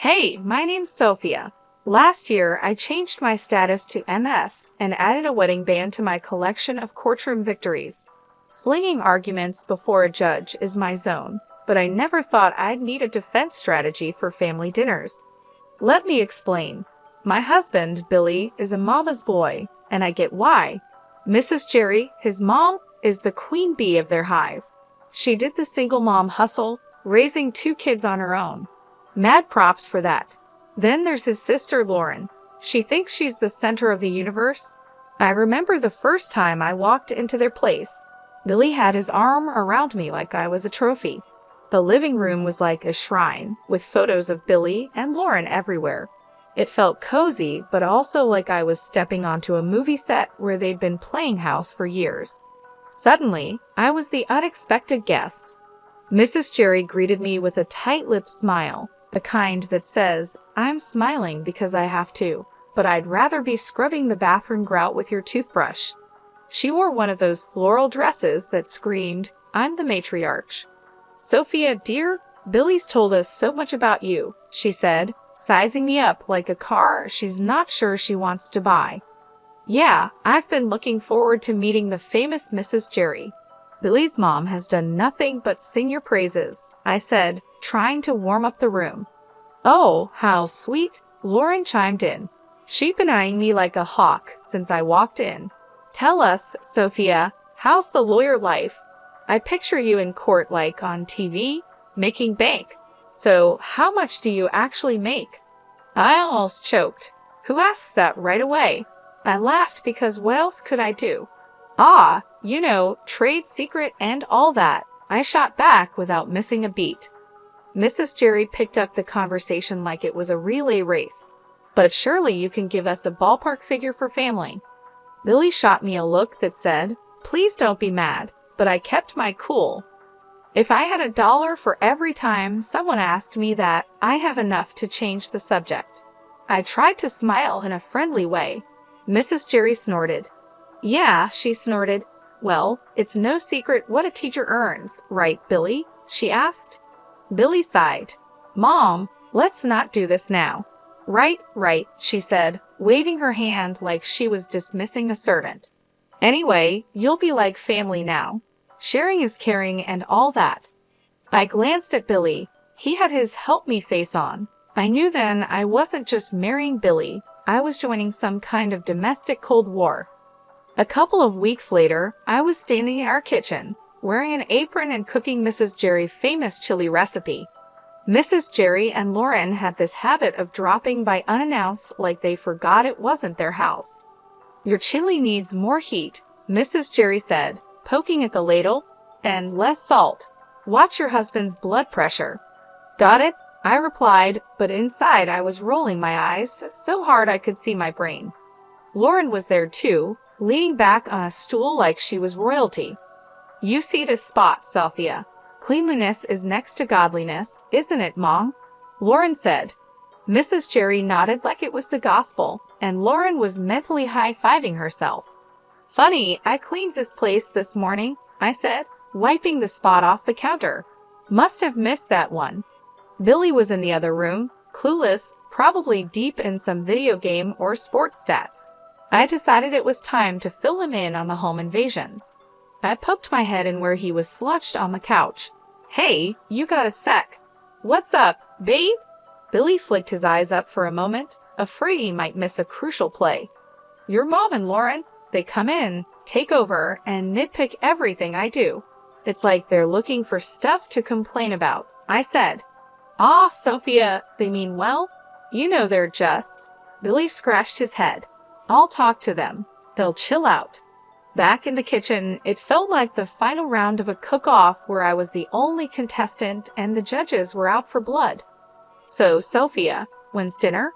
Hey, my name's Sophia. Last year, I changed my status to MS and added a wedding band to my collection of courtroom victories. Slinging arguments before a judge is my zone, but I never thought I'd need a defense strategy for family dinners. Let me explain. My husband, Billy, is a mama's boy, and I get why. Mrs. Jerry, his mom, is the queen bee of their hive. She did the single mom hustle, raising two kids on her own. Mad props for that. Then there's his sister Lauren. She thinks she's the center of the universe. I remember the first time I walked into their place. Billy had his arm around me like I was a trophy. The living room was like a shrine, with photos of Billy and Lauren everywhere. It felt cozy, but also like I was stepping onto a movie set where they'd been playing house for years. Suddenly, I was the unexpected guest. Mrs. Jerry greeted me with a tight-lipped smile. The kind that says, I'm smiling because I have to, but I'd rather be scrubbing the bathroom grout with your toothbrush. She wore one of those floral dresses that screamed, I'm the matriarch. Sophia, dear, Billy's told us so much about you, she said, sizing me up like a car she's not sure she wants to buy. Yeah, I've been looking forward to meeting the famous Mrs. Jerry. Billy's mom has done nothing but sing your praises, I said, trying to warm up the room. Oh, how sweet, Lauren chimed in. She'd been eyeing me like a hawk since I walked in. Tell us, Sophia, how's the lawyer life? I picture you in court like on TV, making bank. So, how much do you actually make? I almost choked. Who asks that right away? I laughed because what else could I do? Ah, you know, trade secret and all that. I shot back without missing a beat. Mrs. Jerry picked up the conversation like it was a relay race. But surely you can give us a ballpark figure for family. Billy shot me a look that said, please don't be mad, but I kept my cool. If I had $1 for every time someone asked me that, I have enough to change the subject. I tried to smile in a friendly way. Mrs. Jerry snorted. Yeah, she snorted. Well, it's no secret what a teacher earns, right, Billy? She asked. Billy sighed. Mom, let's not do this now. Right, she said, waving her hand like she was dismissing a servant. Anyway, you'll be like family now. Sharing is caring and all that. I glanced at Billy. He had his help me face on. I knew then I wasn't just marrying Billy. I was joining some kind of domestic Cold War. A couple of weeks later, I was standing in our kitchen, wearing an apron and cooking Mrs. Jerry's famous chili recipe. Mrs. Jerry and Lauren had this habit of dropping by unannounced like they forgot it wasn't their house. Your chili needs more heat, Mrs. Jerry said, poking at the ladle, and less salt. Watch your husband's blood pressure. Got it? I replied, but inside I was rolling my eyes so hard I could see my brain. Lauren was there too, leaning back on a stool like she was royalty. You see this spot, Sophia. Cleanliness is next to godliness, isn't it, Mom? Lauren said. Mrs. Jerry nodded like it was the gospel, and Lauren was mentally high-fiving herself. Funny, I cleaned this place this morning, I said, wiping the spot off the counter. Must have missed that one. Billy was in the other room, clueless, probably deep in some video game or sports stats. I decided it was time to fill him in on the home invasions. I poked my head in where he was slouched on the couch. Hey, you got a sec. What's up, babe? Billy flicked his eyes up for a moment, afraid he might miss a crucial play. Your mom and Lauren, they come in, take over, and nitpick everything I do. It's like they're looking for stuff to complain about, I said. Ah, Sophia, they mean well? You know they're just. Billy scratched his head. I'll talk to them. They'll chill out. Back in the kitchen, it felt like the final round of a cook-off where I was the only contestant and the judges were out for blood. So, Sophia, when's dinner?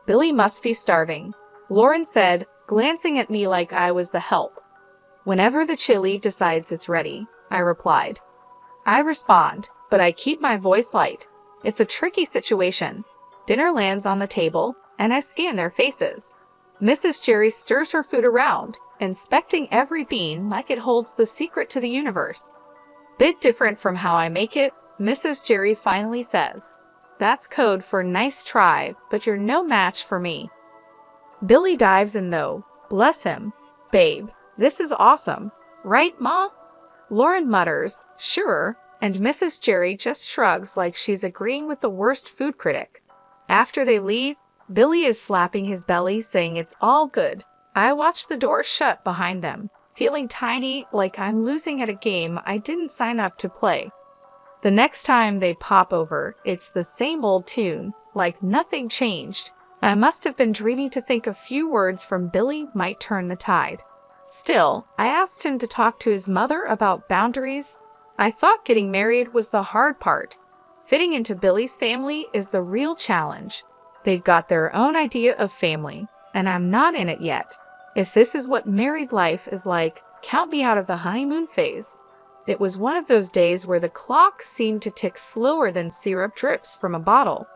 Billy must be starving, Lauren said, glancing at me like I was the help. Whenever the chili decides it's ready, I replied. I respond, but I keep my voice light. It's a tricky situation. Dinner lands on the table, and I scan their faces. Mrs. Jerry stirs her food around, inspecting every bean like it holds the secret to the universe. Bit different from how I make it, Mrs. Jerry finally says. That's code for nice try, but you're no match for me. Billy dives in though. Bless him. Babe, this is awesome. Right, Mom? Lauren mutters, sure, and Mrs. Jerry just shrugs like she's agreeing with the worst food critic. After they leave, Billy is slapping his belly saying it's all good. I watch the door shut behind them, feeling tiny like I'm losing at a game I didn't sign up to play. The next time they pop over, it's the same old tune, like nothing changed. I must have been dreaming to think a few words from Billy might turn the tide. Still, I asked him to talk to his mother about boundaries. I thought getting married was the hard part. Fitting into Billy's family is the real challenge. They've got their own idea of family, and I'm not in it yet. If this is what married life is like, count me out of the honeymoon phase. It was one of those days where the clock seemed to tick slower than syrup drips from a bottle.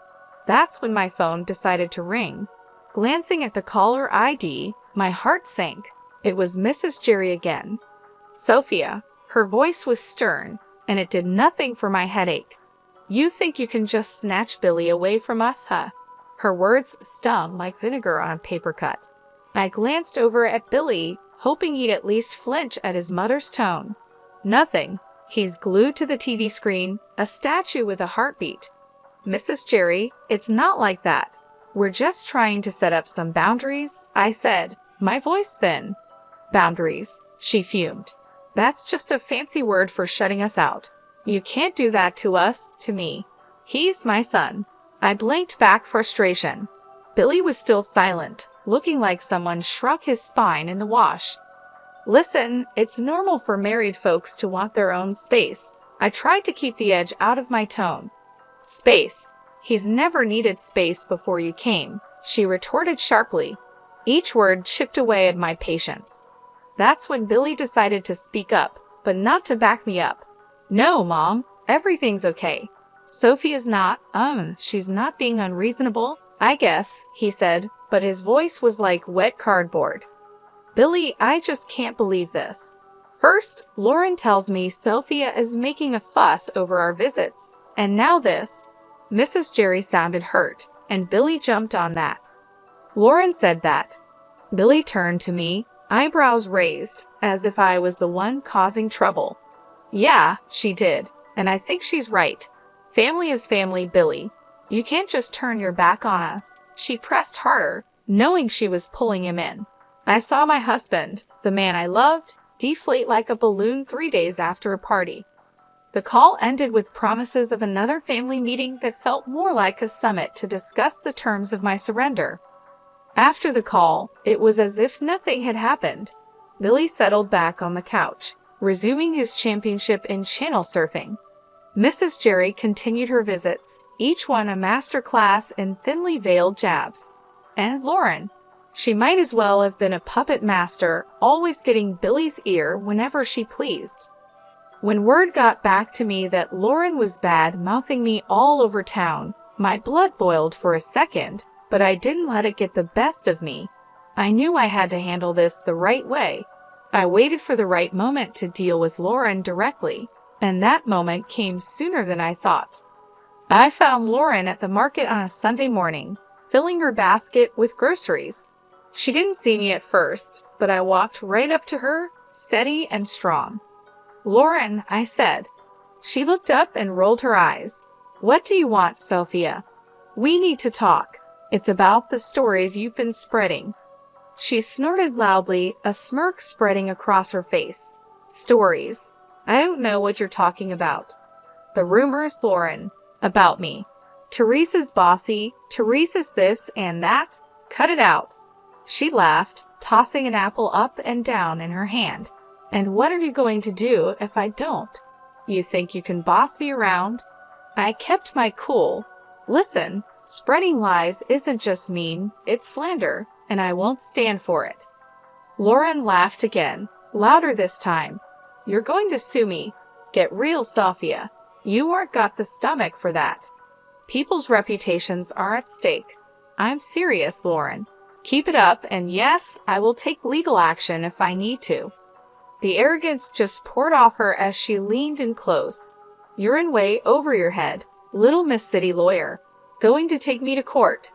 That's when my phone decided to ring. Glancing at the caller ID, my heart sank. It was Mrs. Jerry again. Sophia. Her voice was stern, and it did nothing for my headache. You think you can just snatch Billy away from us, huh? Her words stung like vinegar on a paper cut. I glanced over at Billy, hoping he'd at least flinch at his mother's tone. Nothing. He's glued to the TV screen, a statue with a heartbeat. Mrs. Jerry, it's not like that. We're just trying to set up some boundaries, I said, my voice thin. Boundaries, she fumed. That's just a fancy word for shutting us out. You can't do that to us, to me. He's my son. I blinked back frustration. Billy was still silent, looking like someone struck his spine in the wash. Listen, it's normal for married folks to want their own space. I tried to keep the edge out of my tone. Space. He's never needed space before you came, she retorted sharply. Each word chipped away at my patience. That's when Billy decided to speak up, but not to back me up. No, Mom, everything's okay. Sophia's not, she's not being unreasonable, I guess, he said, but his voice was like wet cardboard. Billy, I just can't believe this. First, Lauren tells me Sophia is making a fuss over our visits, and now this. Mrs. Jerry sounded hurt, and Billy jumped on that. Lauren said that. Billy turned to me, eyebrows raised, as if I was the one causing trouble. Yeah, she did, and I think she's right. Family is family, Billy. You can't just turn your back on us. She pressed harder, knowing she was pulling him in. I saw my husband, the man I loved, deflate like a balloon 3 days after a party. The call ended with promises of another family meeting that felt more like a summit to discuss the terms of my surrender. After the call, it was as if nothing had happened. Billy settled back on the couch, resuming his championship in channel surfing. Mrs. Jerry continued her visits, each one a master class in thinly veiled jabs. And Lauren. She might as well have been a puppet master, always getting Billy's ear whenever she pleased. When word got back to me that Lauren was bad-mouthing me all over town, my blood boiled for a second, but I didn't let it get the best of me. I knew I had to handle this the right way. I waited for the right moment to deal with Lauren directly, and that moment came sooner than I thought. I found Lauren at the market on a Sunday morning, filling her basket with groceries. She didn't see me at first, but I walked right up to her, steady and strong. Lauren, I said. She looked up and rolled her eyes. What do you want, Sophia? We need to talk. It's about the stories you've been spreading. She snorted loudly, a smirk spreading across her face. Stories. I don't know what you're talking about. The rumors, Lauren, about me. Teresa's bossy, Teresa's this and that. Cut it out. She laughed, tossing an apple up and down in her hand. And what are you going to do if I don't? You think you can boss me around? I kept my cool. Listen, spreading lies isn't just mean, it's slander, and I won't stand for it. Lauren laughed again, louder this time. You're going to sue me. Get real, Sophia. You aren't got the stomach for that. People's reputations are at stake. I'm serious, Lauren. Keep it up, and yes, I will take legal action if I need to. The arrogance just poured off her as she leaned in close. You're in way over your head, little Miss City Lawyer. Going to take me to court?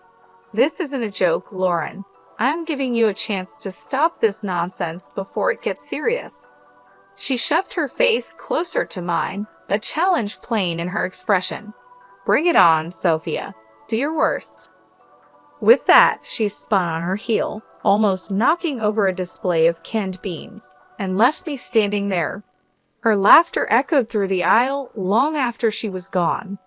This isn't a joke, Lauren. I'm giving you a chance to stop this nonsense before it gets serious. She shoved her face closer to mine, a challenge plain in her expression. Bring it on, Sophia. Do your worst. With that, she spun on her heel, almost knocking over a display of canned beans, and left me standing there. Her laughter echoed through the aisle long after she was gone.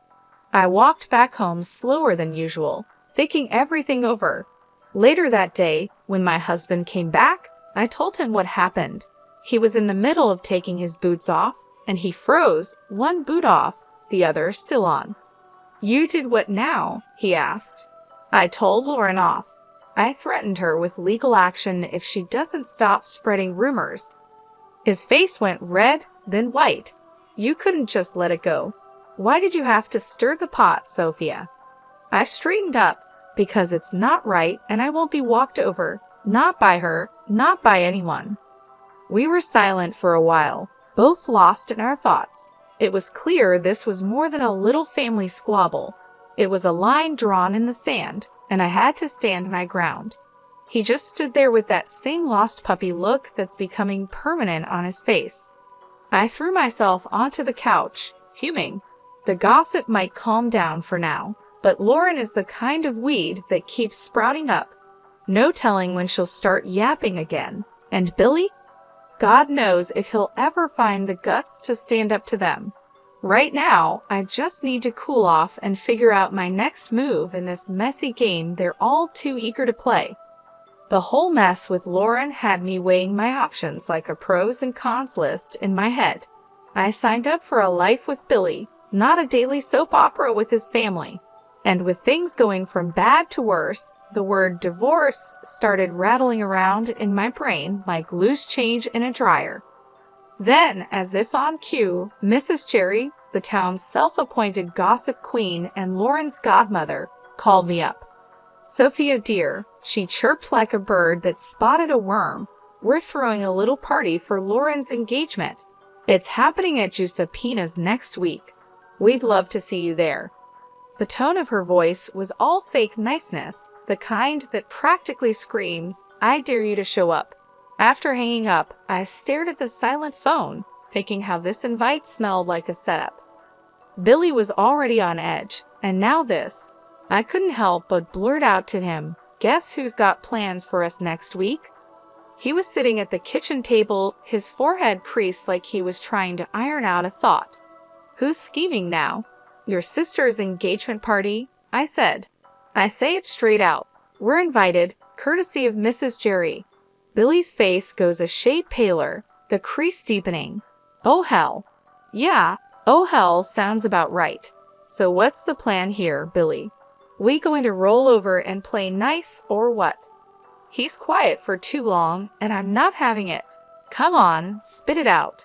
I walked back home slower than usual, thinking everything over. Later that day, when my husband came back, I told him what happened. He was in the middle of taking his boots off, and he froze, one boot off, the other still on. You did what now? He asked. I told Lauren off. I threatened her with legal action if she doesn't stop spreading rumors. His face went red, then white. You couldn't just let it go. Why did you have to stir the pot, Sophia? I straightened up, because it's not right and I won't be walked over, not by her, not by anyone. We were silent for a while, both lost in our thoughts. It was clear this was more than a little family squabble. It was a line drawn in the sand, and I had to stand my ground. He just stood there with that same lost puppy look that's becoming permanent on his face. I threw myself onto the couch, fuming. The gossip might calm down for now, but Lauren is the kind of weed that keeps sprouting up. No telling when she'll start yapping again. And Billy? God knows if he'll ever find the guts to stand up to them. Right now, I just need to cool off and figure out my next move in this messy game they're all too eager to play. The whole mess with Lauren had me weighing my options like a pros and cons list in my head. I signed up for a life with Billy, not a daily soap opera with his family. And with things going from bad to worse, the word divorce started rattling around in my brain like loose change in a dryer. Then, as if on cue, Mrs. Jerry, the town's self-appointed gossip queen and Lauren's godmother, called me up. Sophia dear, she chirped like a bird that spotted a worm. We're throwing a little party for Lauren's engagement. It's happening at Giuseppina's next week. We'd love to see you there. The tone of her voice was all fake niceness, the kind that practically screams, I dare you to show up. After hanging up, I stared at the silent phone, thinking how this invite smelled like a setup. Billy was already on edge, and now this. I couldn't help but blurt out to him, guess who's got plans for us next week? He was sitting at the kitchen table, his forehead creased like he was trying to iron out a thought. Who's scheming now? Your sister's engagement party, I said. I say it straight out. We're invited, courtesy of Mrs. Jerry. Billy's face goes a shade paler, the crease deepening. Oh hell. Yeah, oh hell sounds about right. So what's the plan here, Billy? We going to roll over and play nice or what? He's quiet for too long, and I'm not having it. Come on, spit it out.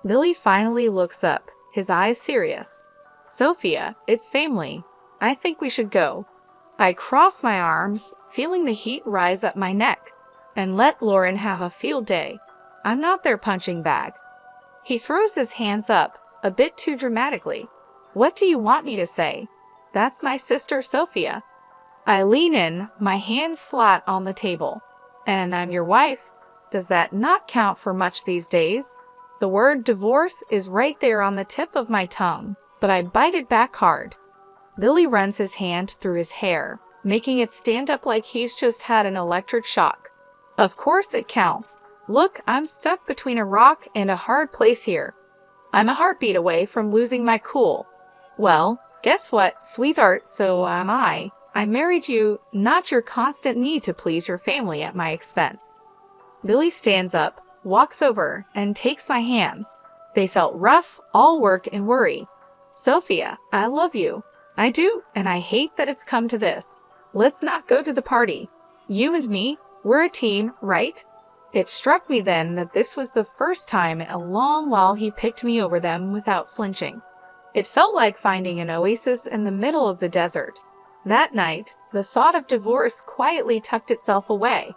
Billy finally looks up, his eyes serious. Sophia, it's family. I think we should go. I cross my arms, feeling the heat rise up my neck, and let Lauren have a field day. I'm not their punching bag. He throws his hands up, a bit too dramatically. What do you want me to say? That's my sister Sophia. I lean in, my hands flat on the table. And I'm your wife. Does that not count for much these days? The word divorce is right there on the tip of my tongue, but I bite it back hard. Billy runs his hand through his hair, making it stand up like he's just had an electric shock. Of course it counts. Look, I'm stuck between a rock and a hard place here. I'm a heartbeat away from losing my cool. Well, guess what, sweetheart, so am I. I married you, not your constant need to please your family at my expense. Billy stands up, walks over, and takes my hands. They felt rough, all work and worry. Sophia, I love you. I do, and I hate that it's come to this. Let's not go to the party. You and me, we're a team, right? It struck me then that this was the first time in a long while he picked me over them without flinching. It felt like finding an oasis in the middle of the desert. That night, the thought of divorce quietly tucked itself away.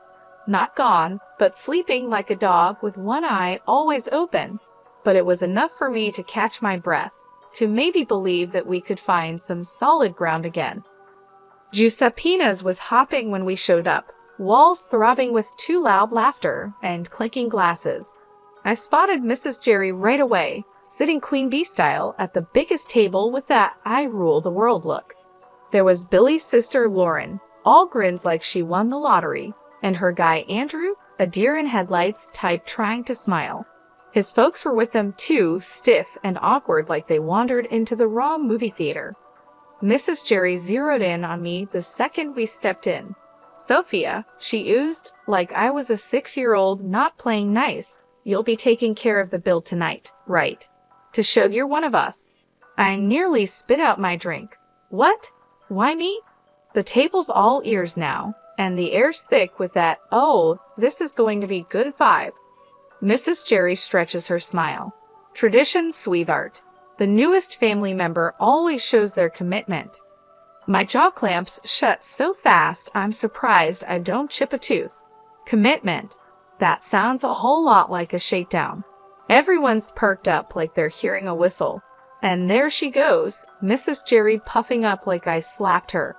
Not gone, but sleeping like a dog with one eye always open. But it was enough for me to catch my breath, to maybe believe that we could find some solid ground again. Giuseppena's was hopping when we showed up, walls throbbing with too loud laughter and clinking glasses. I spotted Mrs. Jerry right away, sitting Queen Bee style at the biggest table with that I rule the world look. There was Billy's sister Lauren, all grins like she won the lottery, and her guy Andrew, a deer in headlights type trying to smile. His folks were with them too, stiff and awkward like they wandered into the wrong movie theater. Mrs. Jerry zeroed in on me the second we stepped in. "Sophia," she oozed, like I was a 6-year-old not playing nice, "you'll be taking care of the bill tonight, right? To show you're one of us." I nearly spit out my drink. "What? Why me?" The table's all ears now, and the air's thick with that, "Oh, this is going to be good" vibe. Mrs. Jerry stretches her smile. "Tradition, sweetheart. The newest family member always shows their commitment." My jaw clamps shut so fast I'm surprised I don't chip a tooth. Commitment. That sounds a whole lot like a shakedown. Everyone's perked up like they're hearing a whistle. And there she goes, Mrs. Jerry puffing up like I slapped her.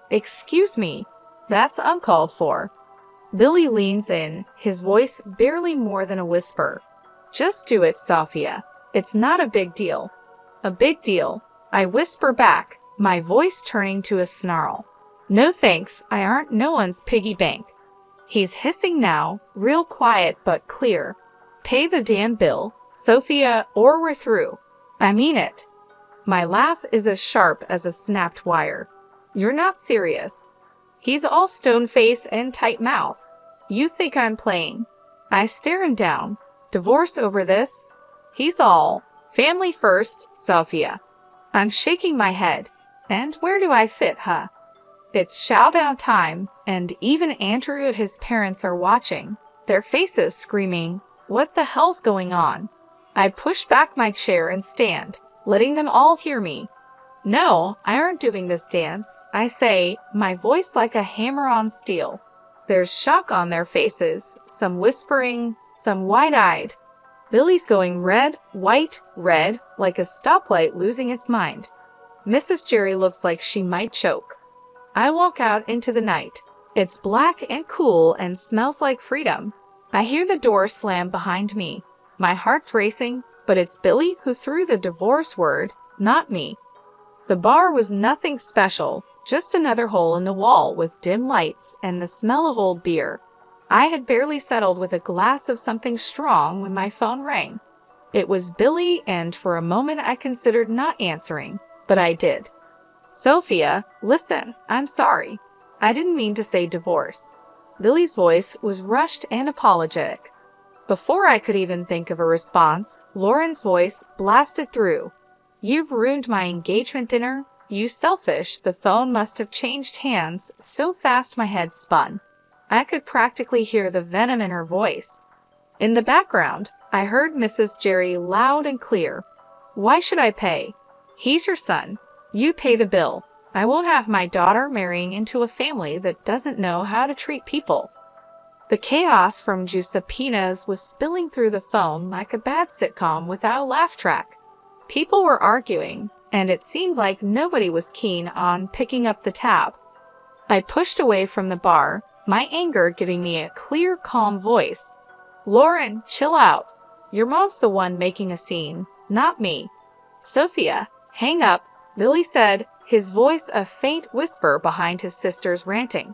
"Excuse me, that's uncalled for." Billy leans in, his voice barely more than a whisper. "Just do it, Sophia. It's not a big deal." "A big deal," I whisper back, my voice turning to a snarl. "No thanks, I aren't no one's piggy bank." He's hissing now, real quiet but clear. "Pay the damn bill, Sophia, or we're through. I mean it." My laugh is as sharp as a snapped wire. "You're not serious." He's all stone face and tight mouth. "You think I'm playing?" I stare him down. "Divorce over this?" He's all, "Family first, Sophia." I'm shaking my head. And where do I fit, huh? It's showdown time, and even Andrew and his parents are watching, their faces screaming, "What the hell's going on?" I push back my chair and stand, letting them all hear me. "No, I aren't doing this dance," I say, my voice like a hammer on steel. There's shock on their faces, some whispering, some wide-eyed. Billy's going red, white, red, like a stoplight losing its mind. Mrs. Jerry looks like she might choke. I walk out into the night. It's black and cool and smells like freedom. I hear the door slam behind me. My heart's racing, but it's Billy who threw the divorce word, not me. The bar was nothing special, just another hole in the wall with dim lights and the smell of old beer. I had barely settled with a glass of something strong when my phone rang. It was Billy, and for a moment I considered not answering, but I did. "Sophia, listen, I'm sorry. I didn't mean to say divorce." Billy's voice was rushed and apologetic. Before I could even think of a response, Lauren's voice blasted through. "You've ruined my engagement dinner. You selfish." The phone must have changed hands so fast my head spun. I could practically hear the venom in her voice. In the background, I heard Mrs. Jerry loud and clear. "Why should I pay? He's your son. You pay the bill. I won't have my daughter marrying into a family that doesn't know how to treat people." The chaos from Giuseppena's was spilling through the phone like a bad sitcom without a laugh track. People were arguing, and it seemed like nobody was keen on picking up the tab. I pushed away from the bar, my anger giving me a clear, calm voice. "Lauren, chill out. Your mom's the one making a scene, not me." "Sophia, hang up," Billy said, his voice a faint whisper behind his sister's ranting.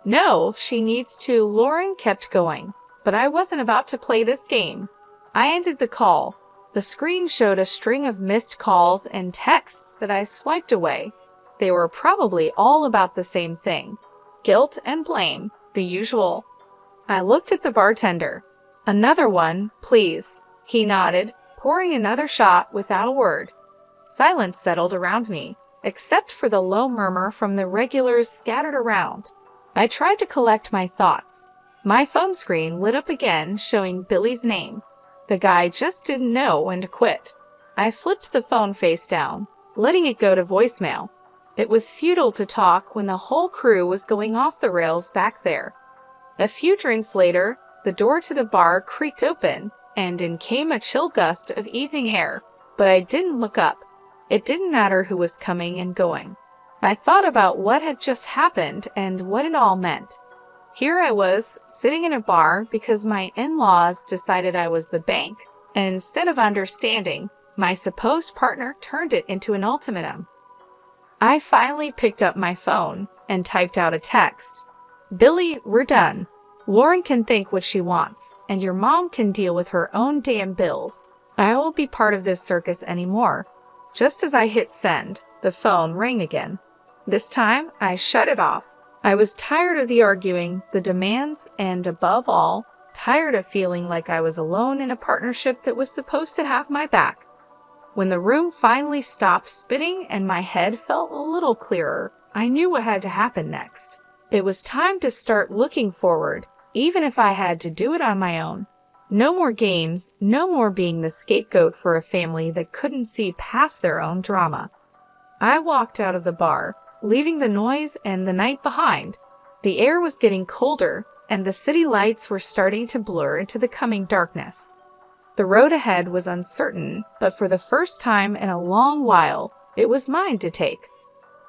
"No, she needs to." Lauren kept going, but I wasn't about to play this game. I ended the call. The screen showed a string of missed calls and texts that I swiped away. They were probably all about the same thing. Guilt and blame, the usual. I looked at the bartender. "Another one, please." He nodded, pouring another shot without a word. Silence settled around me, except for the low murmur from the regulars scattered around. I tried to collect my thoughts. My phone screen lit up again, showing Billy's name. The guy just didn't know when to quit. I flipped the phone face down, letting it go to voicemail. It was futile to talk when the whole crew was going off the rails back there. A few drinks later, the door to the bar creaked open, and in came a chill gust of evening air, but I didn't look up. It didn't matter who was coming and going. I thought about what had just happened and what it all meant. Here I was, sitting in a bar because my in-laws decided I was the bank, and instead of understanding, my supposed partner turned it into an ultimatum. I finally picked up my phone and typed out a text. "Billy, we're done. Lauren can think what she wants, and your mom can deal with her own damn bills. I won't be part of this circus anymore." Just as I hit send, the phone rang again. This time, I shut it off. I was tired of the arguing, the demands, and above all, tired of feeling like I was alone in a partnership that was supposed to have my back. When the room finally stopped spinning and my head felt a little clearer, I knew what had to happen next. It was time to start looking forward, even if I had to do it on my own. No more games, no more being the scapegoat for a family that couldn't see past their own drama. I walked out of the bar, leaving the noise and the night behind. The air was getting colder, and the city lights were starting to blur into the coming darkness. The road ahead was uncertain, but for the first time in a long while, it was mine to take.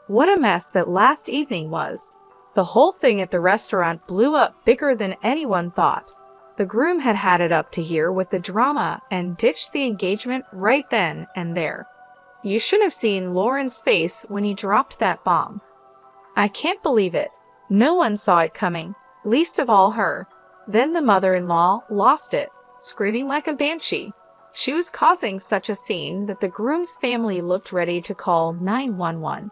What a mess that last evening was. The whole thing at the restaurant blew up bigger than anyone thought. The groom had had it up to here with the drama and ditched the engagement right then and there. You should have seen Lauren's face when he dropped that bomb. I can't believe it. No one saw it coming, least of all her. Then the mother-in-law lost it, screaming like a banshee. She was causing such a scene that the groom's family looked ready to call 911.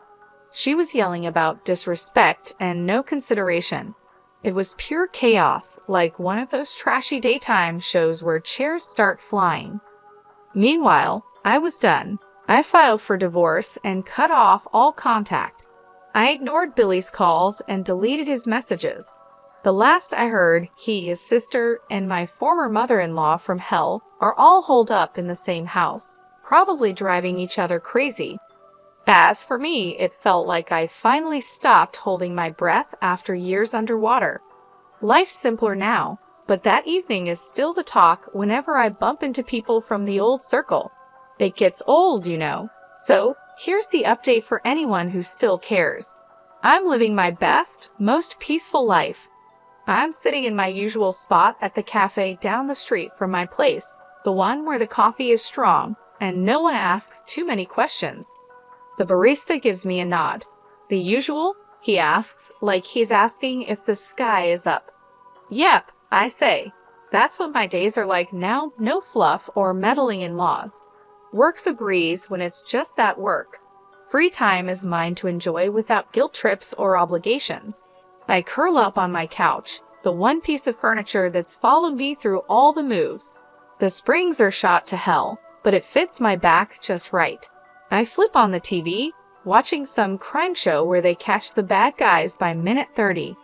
She was yelling about disrespect and no consideration. It was pure chaos, like one of those trashy daytime shows where chairs start flying. Meanwhile, I was done. I filed for divorce and cut off all contact. I ignored Billy's calls and deleted his messages. The last I heard, he, his sister, and my former mother-in-law from hell are all holed up in the same house, probably driving each other crazy. As for me, it felt like I finally stopped holding my breath after years underwater. Life's simpler now, but that evening is still the talk whenever I bump into people from the old circle. It gets old, you know. So, here's the update for anyone who still cares. I'm living my best, most peaceful life. I'm sitting in my usual spot at the cafe down the street from my place, the one where the coffee is strong and no one asks too many questions. The barista gives me a nod. "The usual?" he asks, like he's asking if the sky is up. "Yep," I say. That's what my days are like now, no fluff or meddling in laws. Work's a breeze when it's just that work. Free time is mine to enjoy without guilt trips or obligations. I curl up on my couch, the one piece of furniture that's followed me through all the moves. The springs are shot to hell, but it fits my back just right. I flip on the TV, watching some crime show where they catch the bad guys by minute 30.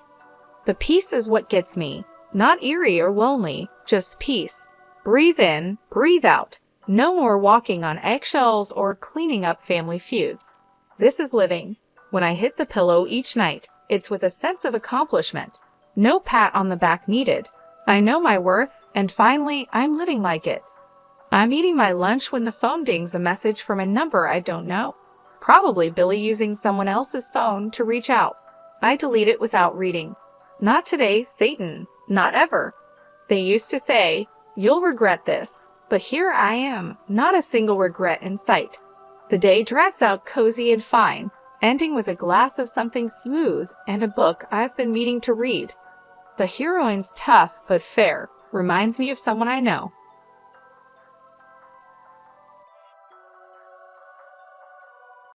The peace is what gets me. Not eerie or lonely, just peace. Breathe in, breathe out. No more walking on eggshells or cleaning up family feuds. This is living. When I hit the pillow each night, it's with a sense of accomplishment. No pat on the back needed. I know my worth, and finally, I'm living like it. I'm eating my lunch when the phone dings a message from a number I don't know. Probably Billy using someone else's phone to reach out. I delete it without reading. Not today, Satan. Not ever. They used to say, "You'll regret this." But here I am, not a single regret in sight. The day drags out cozy and fine, ending with a glass of something smooth and a book I've been meaning to read. The heroine's tough but fair, reminds me of someone I know.